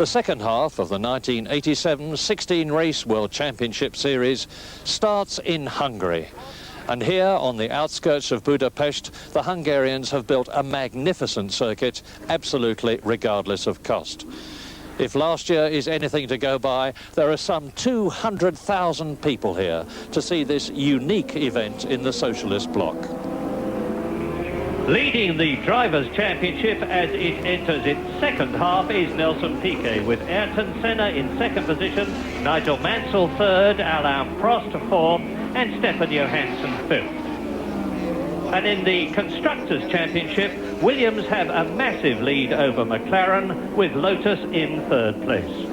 The second half of the 1987 16-race World Championship Series starts in Hungary. And here, on the outskirts of Budapest, the Hungarians have built a magnificent circuit, absolutely regardless of cost. If last year is anything to go by, there are some 200,000 people here to see this unique event in the socialist bloc. Leading the Drivers' Championship as it enters its second half is Nelson Piquet, with Ayrton Senna in second position, Nigel Mansell third, Alain Prost fourth, and Stefan Johansson fifth. And in the Constructors' Championship, Williams have a massive lead over McLaren, with Lotus in third place.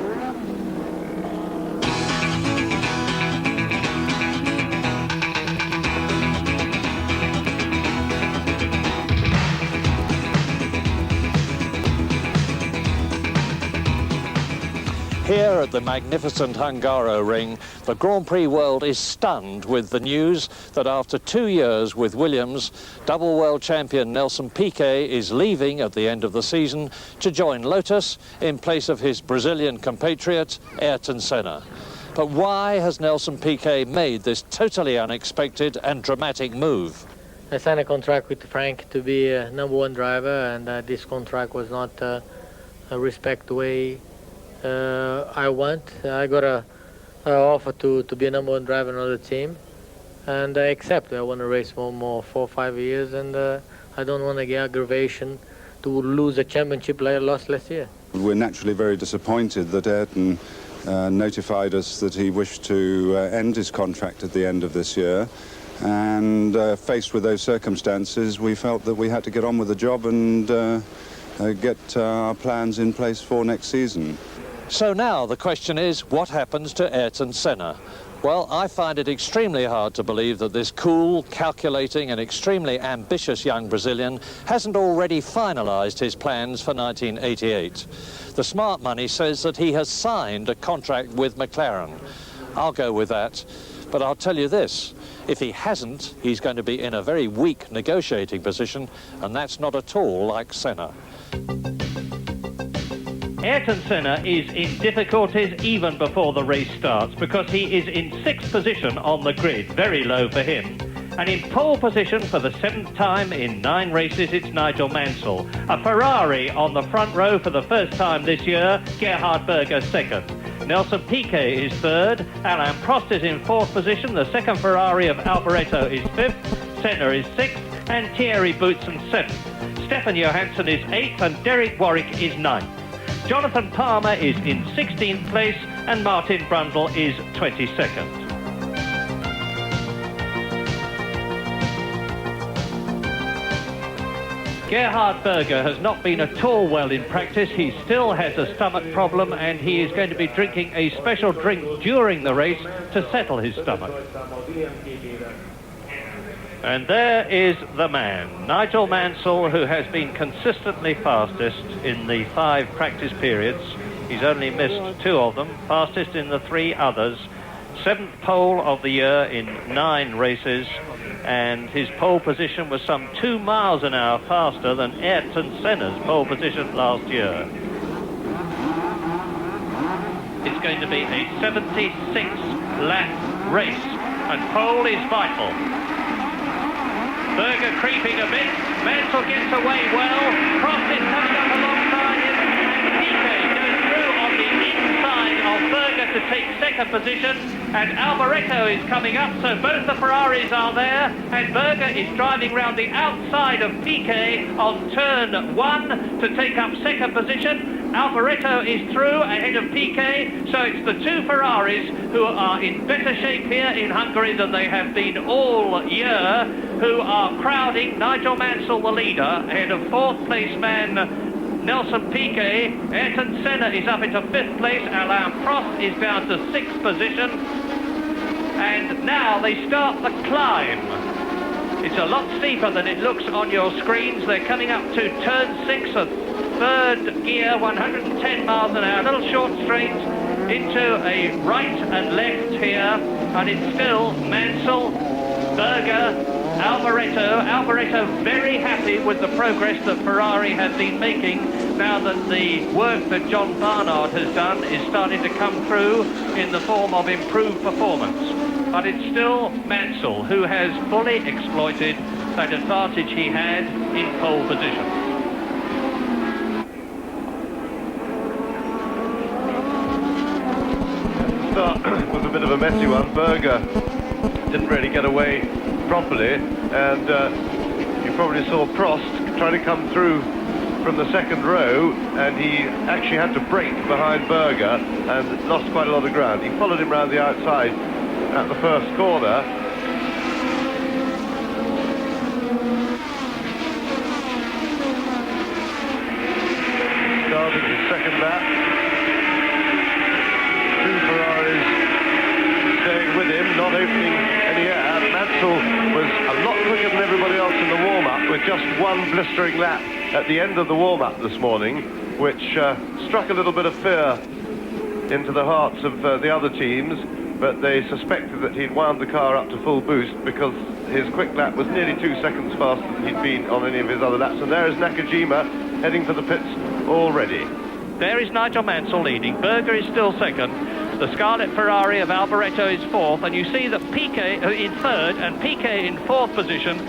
Here at the magnificent Hungaroring, the Grand Prix world is stunned with the news that after 2 years with Williams, double world champion Nelson Piquet is leaving at the end of the season to join Lotus in place of his Brazilian compatriot Ayrton Senna. But why has Nelson Piquet made this totally unexpected and dramatic move? I signed a contract with Frank to be a #1 driver, and this contract was not respect the way I want. I got a offer to be a #1 driver in another team, and I accept. I want to race for more 4 or 5 years, and I don't want to get aggravation to lose a championship like I lost last year. We're naturally very disappointed that Ayrton notified us that he wished to end his contract at the end of this year, and faced with those circumstances, we felt that we had to get on with the job and get our plans in place for next season. So now the question is, what happens to Ayrton Senna? Well, I find it extremely hard to believe that this cool, calculating and extremely ambitious young Brazilian hasn't already finalised his plans for 1988. The smart money says that he has signed a contract with McLaren. I'll go with that. But I'll tell you this, if he hasn't, he's going to be in a very weak negotiating position, and that's not at all like Senna. Ayrton Senna is in difficulties even before the race starts, because he is in 6th position on the grid, very low for him. And in pole position for the 7th time in 9 races, it's Nigel Mansell. A Ferrari on the front row for the first time this year, Gerhard Berger second. Nelson Piquet is third, Alain Prost is in 4th position, the second Ferrari of Alboreto is 5th, Senna is 6th, and Thierry Boutsen 7th. Stefan Johansson is 8th, and Derek Warwick is 9th. Jonathan Palmer is in 16th place, and Martin Brundle is 22nd. Gerhard Berger has not been at all well in practice. He still has a stomach problem, and he is going to be drinking a special drink during the race to settle his stomach. And there is the man, Nigel Mansell, who has been consistently fastest in the 5 practice periods. He's only missed 2 of them, fastest in the 3 others. 7th pole of the year in 9 races, and his pole position was some 2 miles an hour faster than Ayrton Senna's pole position last year. It's going to be a 76-lap race, and pole is vital. Berger creeping a bit, Mansell gets away well, Prost is coming up alongside him, and Piquet goes through on the inside of Berger to take 2nd position, and Alboreto is coming up, so both the Ferraris are there, and Berger is driving round the outside of Piquet on turn 1 to take up 2nd position. Alboreto is through ahead of Piquet, so it's the 2 Ferraris who are in better shape here in Hungary than they have been all year, who are crowding Nigel Mansell, the leader, ahead of 4th place man Nelson Piquet. Ayrton Senna is up into 5th place, Alain Prost is down to 6th position, and now they start the climb. It's a lot steeper than it looks on your screens. They're coming up to turn 6 of 3rd gear, 110 miles an hour, little short straight into a right and left here, and it's still Mansell, Berger, Alboreto very happy with the progress that Ferrari has been making now that the work that John Barnard has done is starting to come through in the form of improved performance. But it's still Mansell who has fully exploited that advantage he had in pole position. Start was a bit of a messy one. Berger didn't really get away properly, and you probably saw Prost try to come through from the second row, and he actually had to brake behind Berger and lost quite a lot of ground. He followed him round the outside at the first corner. Started his second lap. Two Ferraris staying with him, not opening any air. Mansell was a lot quicker than everybody else in the warm-up, with just one blistering lap at the end of the warm-up this morning, which struck a little bit of fear into the hearts of the other teams, but they suspected that he'd wound the car up to full boost because his quick lap was nearly 2 seconds faster than he'd been on any of his other laps. And there is Nakajima heading for the pits already. There is Nigel Mansell leading. Berger is still second. The Scarlet Ferrari of Alboreto is fourth, and you see that Piquet in third and Piquet in fourth position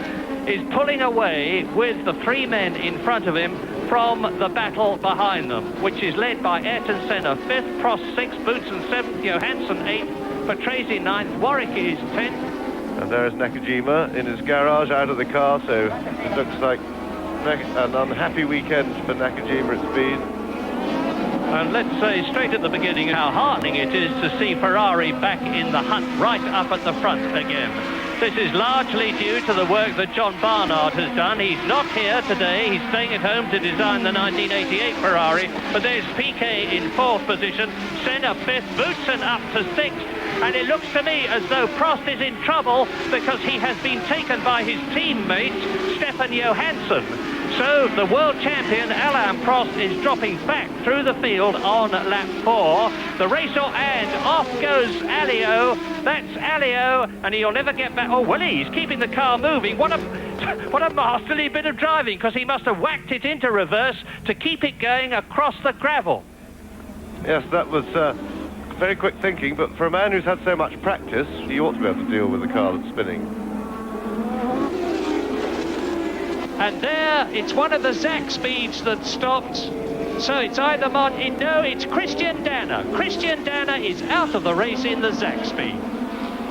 is pulling away with the three men in front of him from the battle behind them, which is led by Ayrton Senna, fifth, Prost sixth, Boutsen seventh, Johansson eighth, Patrese ninth, Warwick is 10th. And there is Nakajima in his garage out of the car, so it looks like an unhappy weekend for Nakajima it's been. And let's say straight at the beginning how heartening it is to see Ferrari back in the hunt, right up at the front again. This is largely due to the work that John Barnard has done. He's not here today. He's staying at home to design the 1988 Ferrari. But there's Piquet in fourth position, Senna fifth, Boutsen up to sixth. And it looks to me as though Prost is in trouble because he has been taken by his teammate, Stefan Johansson. So the world champion, Alain Prost, is dropping back through the field on lap 4. The race and off goes Alio. That's Alio, and he'll never get back. Oh, well, he's keeping the car moving. What a masterly bit of driving, because he must have whacked it into reverse to keep it going across the gravel. Yes, that was very quick thinking, but for a man who's had so much practice, he ought to be able to deal with a car that's spinning. And there, it's one of the Zach speeds that stopped. So it's either no, it's Christian Danner. Christian Danner is out of the race in the Zach speed.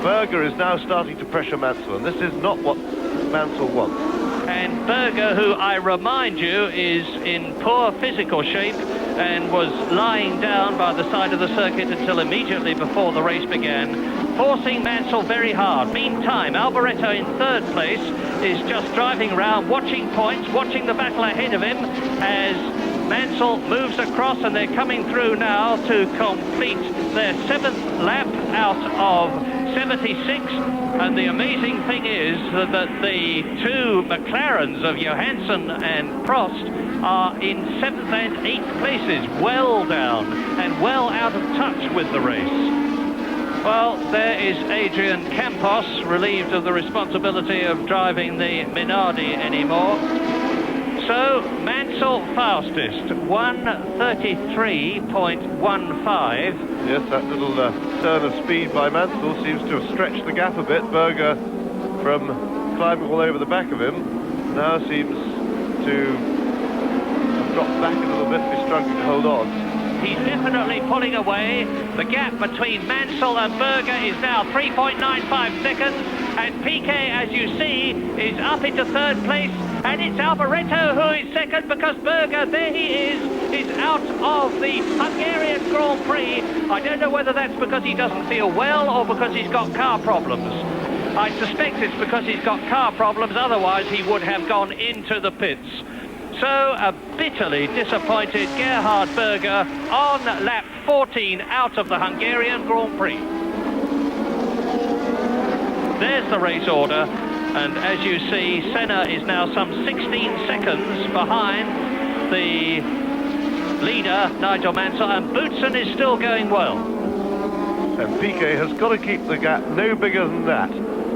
Berger is now starting to pressure Mansell, and this is not what Mansell wants. And Berger, who I remind you is in poor physical shape and was lying down by the side of the circuit until immediately before the race began, forcing Mansell very hard. Meantime, Alboreto in third place is just driving around, watching points, watching the battle ahead of him as Mansell moves across, and they're coming through now to complete their 7th lap out of 76. And the amazing thing is that the two McLarens of Johansson and Prost are in 7th and 8th places, well down and well out of touch with the race. Well, there is Adrian Campos, relieved of the responsibility of driving the Minardi anymore. So, Mansell fastest, 1:33.15. Yes, that little turn of speed by Mansell seems to have stretched the gap a bit. Berger, from climbing all over the back of him, now seems to have dropped back a little bit, be struggling to hold on. He's definitely pulling away. The gap between Mansell and Berger is now 3.95 seconds. And Piquet, as you see, is up into third place. And it's Alboreto who is second, because Berger, there he is out of the Hungarian Grand Prix. I don't know whether that's because he doesn't feel well or because he's got car problems. I suspect it's because he's got car problems, otherwise he would have gone into the pits. So a bitterly disappointed Gerhard Berger on lap 14 out of the Hungarian Grand Prix. There's the race order, and as you see, Senna is now some 16 seconds behind the leader, Nigel Mansell, and Boutsen is still going well. And Piquet has got to keep the gap no bigger than that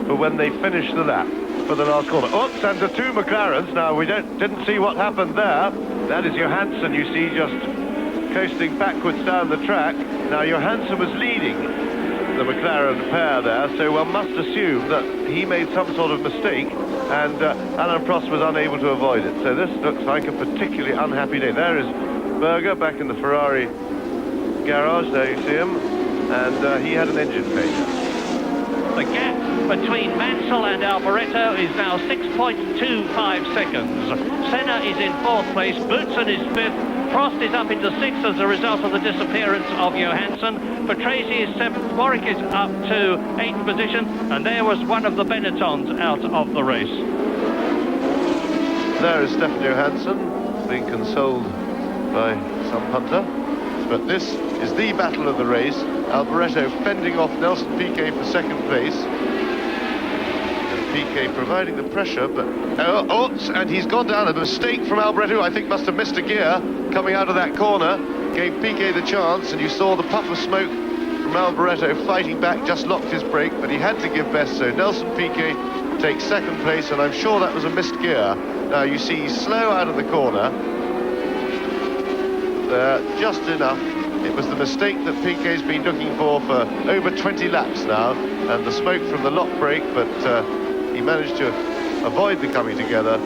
for when they finish the lap. for the last corner. Oops, and the two McLarens. Now, we didn't see what happened there. That is Johansson, you see, just coasting backwards down the track. Now, Johansson was leading the McLaren pair there, so one must assume that he made some sort of mistake, and Alain Prost was unable to avoid it. So this looks like a particularly unhappy day. There is Berger back in the Ferrari garage. There you see him, and he had an engine failure. The gap between Mansell and Alboreto is now 6.25 seconds. Senna is in 4th place, Boutsen is 5th, Prost is up into 6th as a result of the disappearance of Johansson. Patrese is 7th, Warwick is up to 8th position, and there was one of the Benettons out of the race. There is Stefan Johansson being consoled by some punter. But this is the battle of the race. Alboreto fending off Nelson Piquet for 2nd place. And Piquet providing the pressure, but... and he's gone down. A mistake from Alboreto, I think must have missed a gear coming out of that corner. Gave Piquet the chance, and you saw the puff of smoke from Alboreto fighting back, just locked his brake, but he had to give best, so Nelson Piquet takes 2nd place, and I'm sure that was a missed gear. Now you see he's slow out of the corner. Just enough. It was the mistake that Piquet's been looking for over 20 laps now, and the smoke from the lock brake, but he managed to avoid the coming together.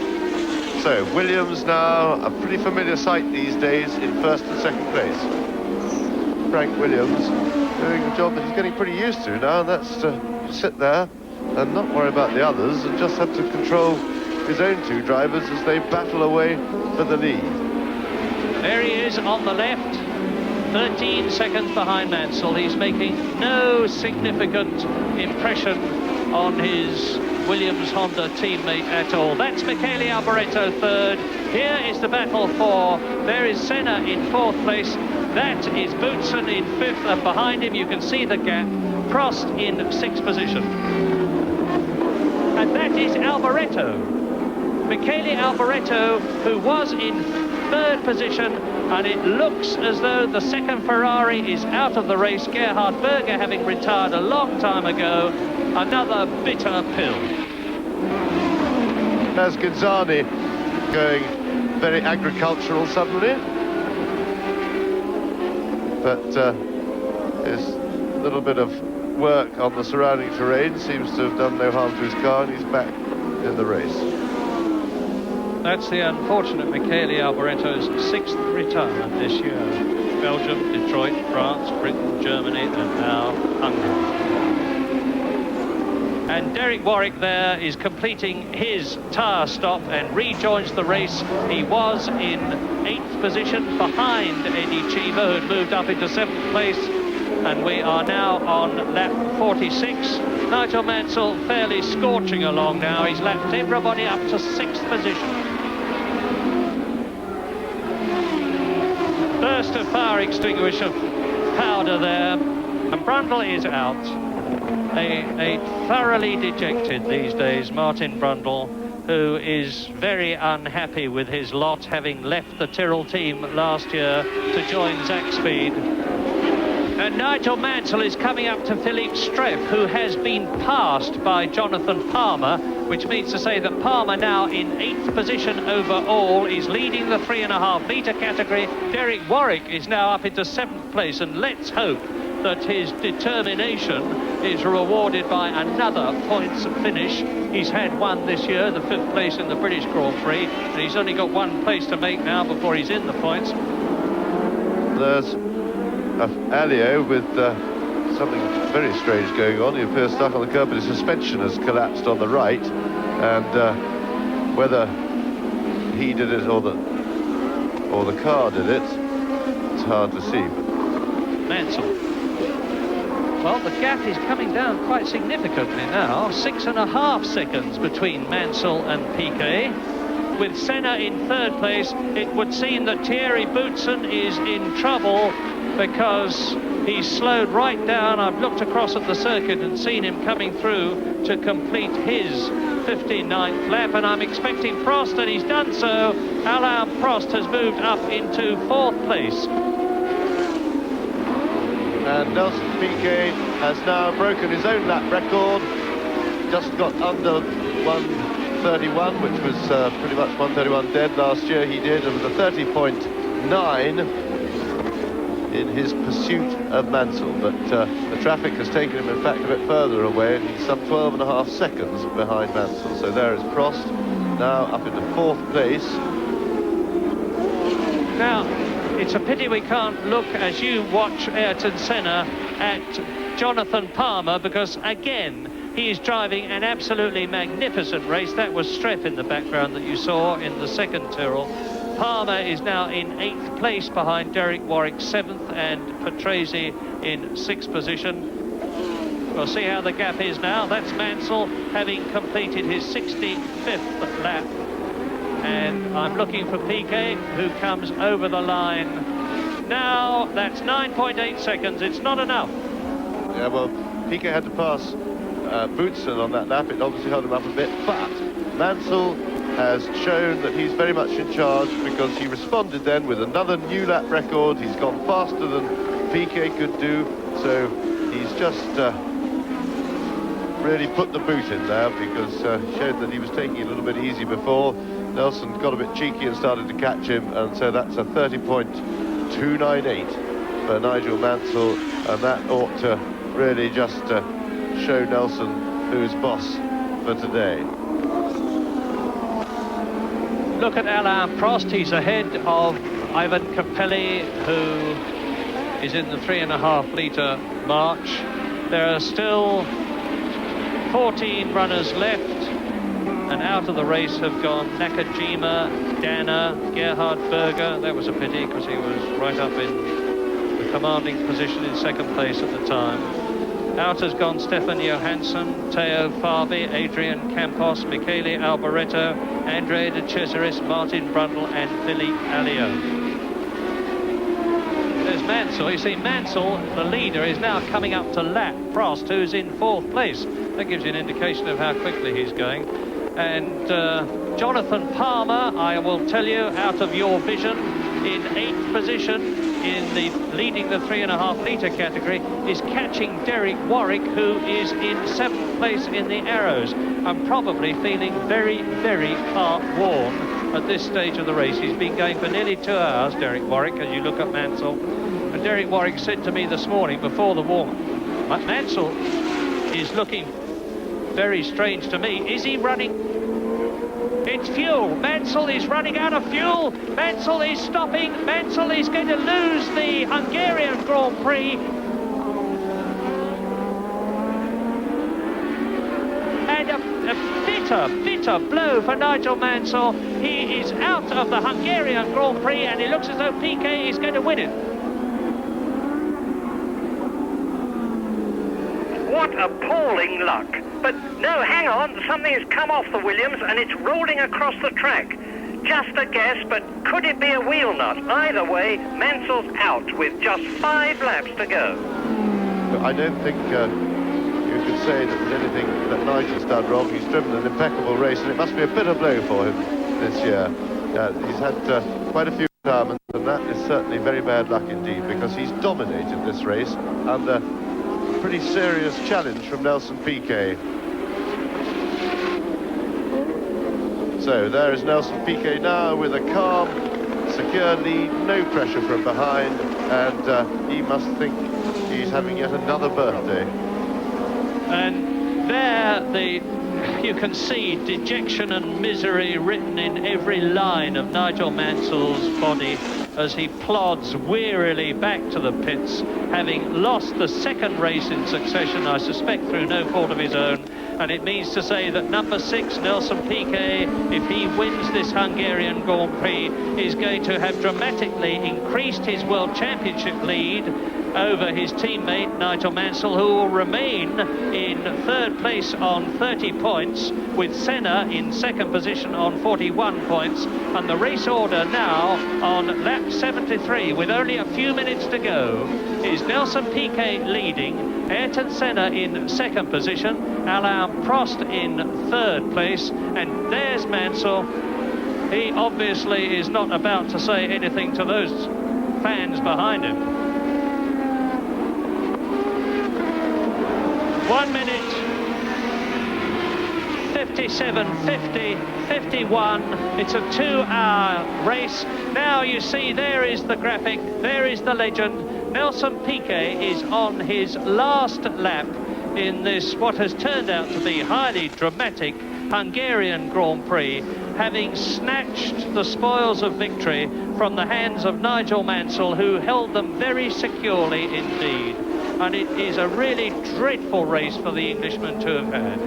So Williams now, a pretty familiar sight these days, in 1st and 2nd place. Frank Williams doing a job that he's getting pretty used to now, and that's to sit there and not worry about the others and just have to control his own two drivers as they battle away for the lead. There he is on the left, 13 seconds behind Mansell. He's making no significant impression on his Williams Honda teammate at all. That's Michele Alboreto 3rd. Here is the battle for... There is Senna in 4th place. That is Boutsen in 5th, and behind him you can see the gap. Prost in 6th position. And that is Alboreto. Michele Alboreto, who was in 3rd position, and it looks as though the 2nd Ferrari is out of the race. Gerhard Berger having retired a long time ago. Another bitter pill. There's Gonzani going very agricultural suddenly. But his little bit of work on the surrounding terrain seems to have done no harm to his car, and he's back in the race. That's the unfortunate Michele Alboreto's 6th retirement this year. Belgium, Detroit, France, Britain, Germany, and now Hungary. And Derek Warwick there is completing his tyre stop and rejoins the race. He was in 8th position behind Eddie Cheever, who had moved up into 7th place. And we are now on lap 46. Nigel Mansell fairly scorching along now. He's lapped everybody up to 6th position. Burst of fire extinguisher powder there, and Brundle is out. A thoroughly dejected these days Martin Brundle, who is very unhappy with his lot, having left the Tyrrell team last year to join Zach Speed. And Nigel Mansell is coming up to Philippe Streff, who has been passed by Jonathan Palmer, which means to say that Palmer now in 8th position overall is leading the 3.5 litre category. Derek Warwick is now up into 7th place, and let's hope that his determination is rewarded by another points finish. He's had one this year, the 5th place in the British Grand Prix, and he's only got 1 place to make now before he's in the points. There's Alio with something very strange going on. He appears stuck on the curb, but his suspension has collapsed on the right, and whether he did it or the car did it, it's hard to see. Mansell. Well, the gap is coming down quite significantly now. 6.5 seconds between Mansell and Piquet. With Senna in 3rd place, it would seem that Thierry Boutsen is in trouble because he's slowed right down. I've looked across at the circuit and seen him coming through to complete his 59th lap, and I'm expecting Prost, and he's done so. Alain Prost has moved up into 4th place. And Nelson Piquet has now broken his own lap record. Just got under 1:31, which was pretty much 1:31 dead last year. He did, and was a 30.9 in his pursuit of Mansell. But the traffic has taken him, in fact, a bit further away, and he's some 12.5 seconds behind Mansell. So there is Prost, now up into 4th place. Now, it's a pity we can't look, as you watch Ayrton Senna, at Jonathan Palmer, because, again, he is driving an absolutely magnificent race. That was Streff in the background that you saw in the second Tyrrell. Palmer is now in 8th place behind Derek Warwick 7th and Patrese in 6th position. We'll see how the gap is now. That's Mansell having completed his 65th lap. And I'm looking for Piquet, who comes over the line now. That's 9.8 seconds. It's not enough. Yeah, well, Piquet had to pass Boutsen on that lap. It obviously held him up a bit, but Mansell has shown that he's very much in charge, because he responded then with another new lap record. He's gone faster than Piquet could do, so he's just really put the boot in there, because showed that he was taking it a little bit easy before. Nelson got a bit cheeky and started to catch him, and so that's a 30.298 for Nigel Mansell, and that ought to really just show Nelson who's boss for today. Look at Alain Prost. He's ahead of Ivan Capelli, who is in the 3.5 litre march. There are still 14 runners left, and out of the race have gone Nakajima, Dana, Gerhard Berger. That was a pity, because he was right up in the commanding position in 2nd place at the time. Out has gone Stefan Johansson, Theo Fabi, Adrian Campos, Michele Alboreto, Andrea de Cesaris, Martin Brundle and Philippe Alliot. There's Mansell. You see, Mansell, the leader, is now coming up to lap Prost, who's in 4th place. That gives you an indication of how quickly he's going. And Jonathan Palmer, I will tell you, out of your vision, in 8th position, in the leading the 3.5 litre category, is catching Derek Warwick, who is in 7th place in the Arrows. I'm probably feeling very, very worn at this stage of the race. He's been going for nearly 2 hours, Derek Warwick, as you look at Mansell. And Derek Warwick said to me this morning before the warm-up, Mansell is looking very strange to me. Is he running? It's fuel. Mansell is running out of fuel. Mansell is stopping. Mansell is going to lose the Hungarian Grand Prix. And a bitter blow for Nigel Mansell. He is out of the Hungarian Grand Prix, and it looks as though Piquet is going to win it. What appalling luck. But no, hang on, something has come off the Williams and it's rolling across the track. Just a guess, but could it be a wheel nut? Either way, Mansell's out with just 5 laps to go. I don't think you could say that there's anything that Nigel's done wrong. He's driven an impeccable race, and it must be a bitter blow for him this year. He's had quite a few retirements, and that is certainly very bad luck indeed, because he's dominated this race under pretty serious challenge from Nelson Piquet. So there is Nelson Piquet now with a calm, secure lead, no pressure from behind, and he must think he's having yet another birthday. And there you can see dejection and misery written in every line of Nigel Mansell's body as he plods wearily back to the pits, having lost the 2nd race in succession, I suspect through no fault of his own. And it means to say that number 6, Nelson Piquet, if he wins this Hungarian Grand Prix, is going to have dramatically increased his World Championship lead over his teammate Nigel Mansell, who will remain in 3rd place on 30 points, with Senna in 2nd position on 41 points. And the race order now on lap 73, with only a few minutes to go, is Nelson Piquet leading, Ayrton Senna in 2nd position, Alain Prost in 3rd place, and there's Mansell. He obviously is not about to say anything to those fans behind him. 1 minute, 57, 50, 51. It's a 2-hour race. Now you see there is the graphic, there is the legend. Nelson Piquet is on his last lap in this, what has turned out to be highly dramatic Hungarian Grand Prix, having snatched the spoils of victory from the hands of Nigel Mansell, who held them very securely indeed. And it is a really dreadful race for the Englishman to have had.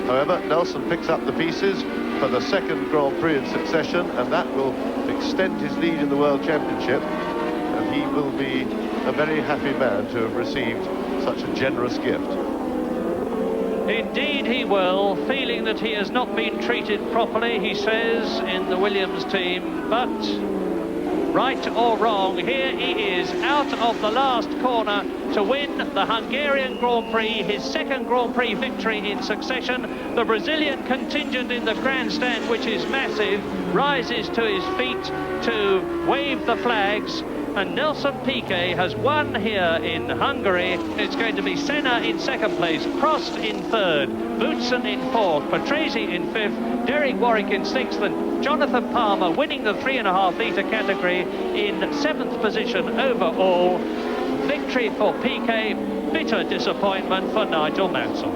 However, Nelson picks up the pieces for the second Grand Prix in succession, and that will extend his lead in the World Championship, and he will be a very happy man to have received such a generous gift. Indeed he will, feeling that he has not been treated properly, he says, in the Williams team, but right or wrong, here he is out of the last corner to win the Hungarian Grand Prix, his second Grand Prix victory in succession. The Brazilian contingent in the grandstand, which is massive, rises to his feet to wave the flags. And Nelson Piquet has won here in Hungary. It's going to be Senna in second place, Prost in third, Boutsen in fourth, Patrese in fifth, Derek Warwick in sixth, and Jonathan Palmer winning the 3.5 litre category in seventh position overall. Victory for Piquet, bitter disappointment for Nigel Mansell.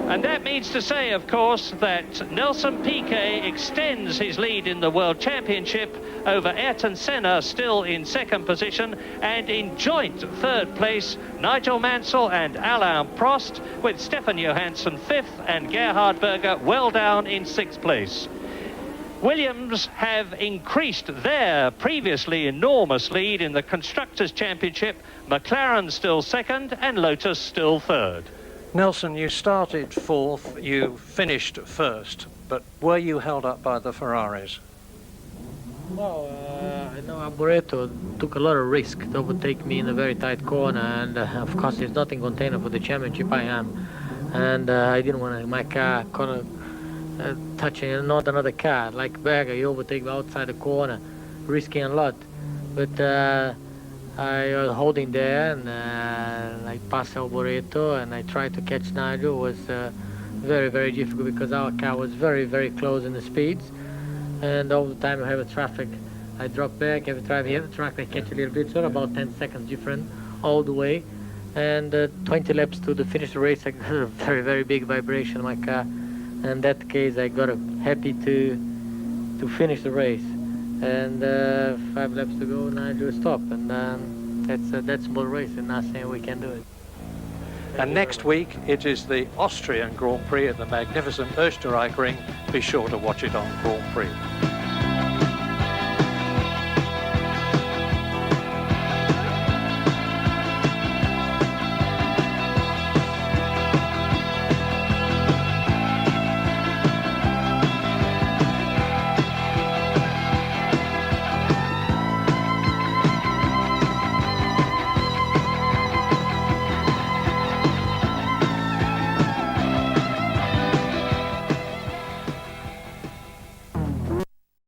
And that means to say, of course, that Nelson Piquet extends his lead in the World Championship over Ayrton Senna, still in second position, and in joint third place, Nigel Mansell and Alain Prost, with Stefan Johansson fifth and Gerhard Berger well down in sixth place. Williams have increased their previously enormous lead in the Constructors' Championship, McLaren still second and Lotus still third. Nelson, you started fourth, you finished first, but were you held up by the Ferraris? Well, I know Alboreto took a lot of risk to overtake me in a very tight corner, and of course there's nothing container for the championship. I am, and I didn't want my car touching not another car. Like Berger, he overtake me outside the corner, risking a lot, but I was holding there, and I passed Alboreto, and I tried to catch Nigel. It was very, very difficult because our car was very, very close in the speeds. And all the time I have a traffic, I drop back. Every time I have a track, I catch a little bit, so about 10 seconds different all the way. And 20 laps to the finish of the race, I got a very, very big vibration in my car. And in that case, I got happy to finish the race. And 5 laps to go, Nigel stopped, and that's more race, and not saying we can do it. And next week it is the Austrian Grand Prix at the magnificent Österreich Ring. Be sure to watch it on Grand Prix.